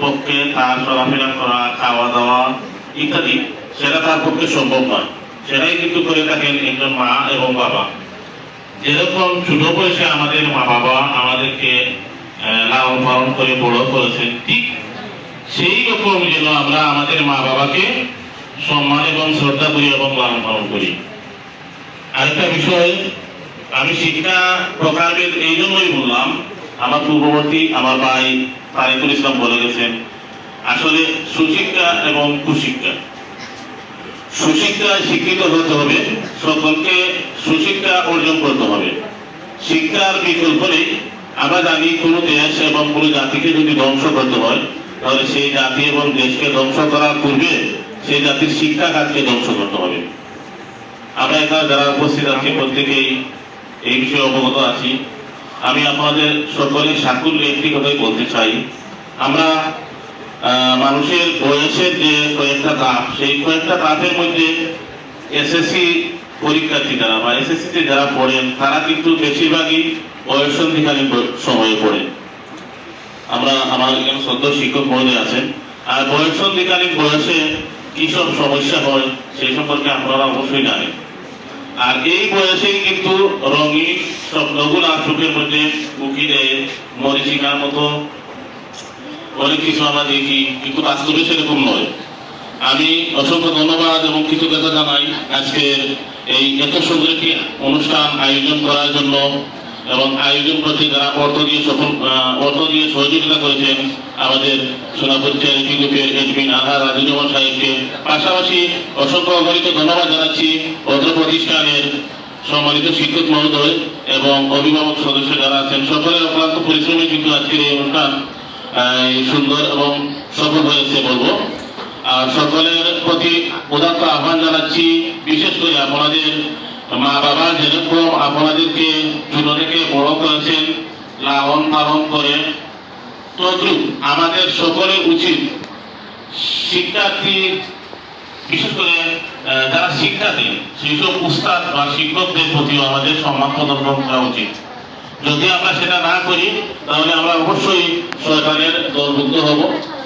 পক্ষে তার চলাফেরা করা, খাওয়া দাওয়া ইত্যাদি সেটা তার পক্ষে সম্ভব নয়। সেটাই কিন্তু করে থাকেন একজন মা এবং বাবা। যেরকম ছোট বয়সে আমাদের মা বাবা আমাদেরকে লালন পালন করে বড় করেছেন, ঠিক সেই রকম যেন আমরা আমাদের মা বাবাকে সম্মান এবং শ্রদ্ধা করি এবং লালন পালন করি। আরেকটা বিষয়, আমি শিক্ষা প্রকারভেদ এই জন্যই বললাম, আমার পূর্ববর্তী আমার ভাই তারিকুল ইসলাম বলে গেছেন, আসলে সুশিক্ষা এবং কুশিক্ষা। সুশিক্ষায় শিক্ষিত হতে হবে, সকলকে সুশিক্ষা অর্জন করতে হবে। শিক্ষার বিকল্প নেই। আমরা জানি কোনো দেশ এবং কোনো জাতিকে যদি ধ্বংস করতে হয়, তাহলে সেই জাতি এবং দেশকে ধ্বংস করার পূর্বে সেই জাতির শিক্ষা খাতকে ধ্বংস করতে হবে। আমরা এখানে যারা উপস্থিত আছি প্রত্যেকেই এই বিষয়ে অবগত আছি। আমি আপনাদের সকলের সাকুল্যে একটি কথাই বলতে চাই, আমরা মানুষের বয়সের যে কয়েকটা ধাপ, সেই কয়েকটা ধাপের মধ্যে এসএসসি পরীক্ষার্থী যারা বা এসএসসিতে যারা পড়েন তারা কিন্তু বেশিরভাগই বয়ঃসন্ধিকালীন সময়ে পড়ে। আমরা আমার এখানে শ্রদ্ধ শিক্ষক মহোদয় আছেন, আর বয়ঃসন্ধিকালীন বয়সে কি সব সমস্যা হয় সেই সম্পর্কে আপনারা অবশ্যই জানেন। আর এই বয়সেই কিন্তু রঙিন স্বপ্নগুলো চোখের মধ্যে উকি দেয়, মরিচিকার মতো অনেক কিছু আমরা দেখি, কিন্তু বাস্তবে সেরকম নয়। আমি অসংখ্য ধন্যবাদ এবং কৃতজ্ঞতা জানাই আজকের এই এত সুন্দর একটি অনুষ্ঠান আয়োজন করার জন্য, এবং আয়োজন করতে যারা অর্থ দিয়ে সহযোগিতা করেছেন আমাদের সোনাপুর চ্যারিটি গ্রুপের এডমিন আনহার রাজুজ্জামান সাহেবকে। পাশাপাশি অসংখ্য অগণিত ধন্যবাদ জানাচ্ছি অত্র প্রতিষ্ঠানের সম্মানিত শিক্ষক মহোদয় এবং অভিভাবক সদস্য যারা আছেন, সকলের অক্লান্ত পরিশ্রমে কিন্তু আজকের এই অনুষ্ঠান সুন্দর এবং সফল হয়েছে বলবো। আর সকলের প্রতি উদাত্ত আহ্বান জানাচ্ছি, বিশেষ করে আপনাদের মা বাবা যেরকম আপনাদেরকে ছোট থেকে বড় করেছেন, লালন পালন করে, তদ্রুপ আমাদের সকলের উচিত শিক্ষার্থী, বিশেষ করে যারা শিক্ষা দেন সেই সব উস্তাদ বা শিক্ষকদের প্রতিও আমাদের সম্মান প্রদর্শন করা উচিত। যদি আমরা সেটা না করি তাহলে আমরা অবশ্যই শয়তানের দলভুক্ত হব,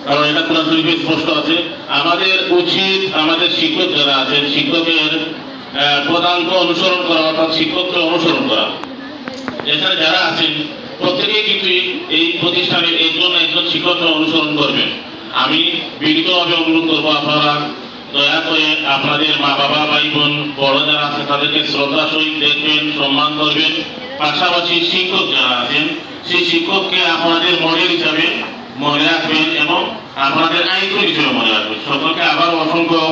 কারণ এটা কোরআন শরীফে স্পষ্ট আছে। আমাদের উচিত আমাদের শিক্ষক যারা আছেন শিক্ষকের পদাঙ্ক অনুসরণ করা, অর্থাৎ শিক্ষককে অনুসরণ করা। এছাড়া যারা আছেন প্রত্যেকেই কিন্তু এই প্রতিষ্ঠানের একজন শিক্ষককে অনুসরণ করবেন। আমি বিনীতভাবে অনুরোধ করবো, আপনারা দয়া করে আপনাদের মা বাবা, ভাই বোন, বড় যারা আছে তাদেরকে শ্রদ্ধা সহিত দেখবেন, সম্মান করবেন। পাশাপাশি শিক্ষক যারা আছেন সেই শিক্ষককে আপনাদের মডেল হিসাবে মনে রাখবেন এবং আপনাদের আইকন হিসেবে মনে রাখবেন। সকলকে আবার অসংখ্য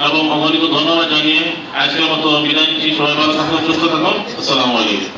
এবং অগণিত ধন্যবাদ জানিয়ে আজকের মতো বিদায় নিচ্ছি। সবাই ভালো থাকুন, সুস্থ থাকুন। আসসালামু আলাইকুম।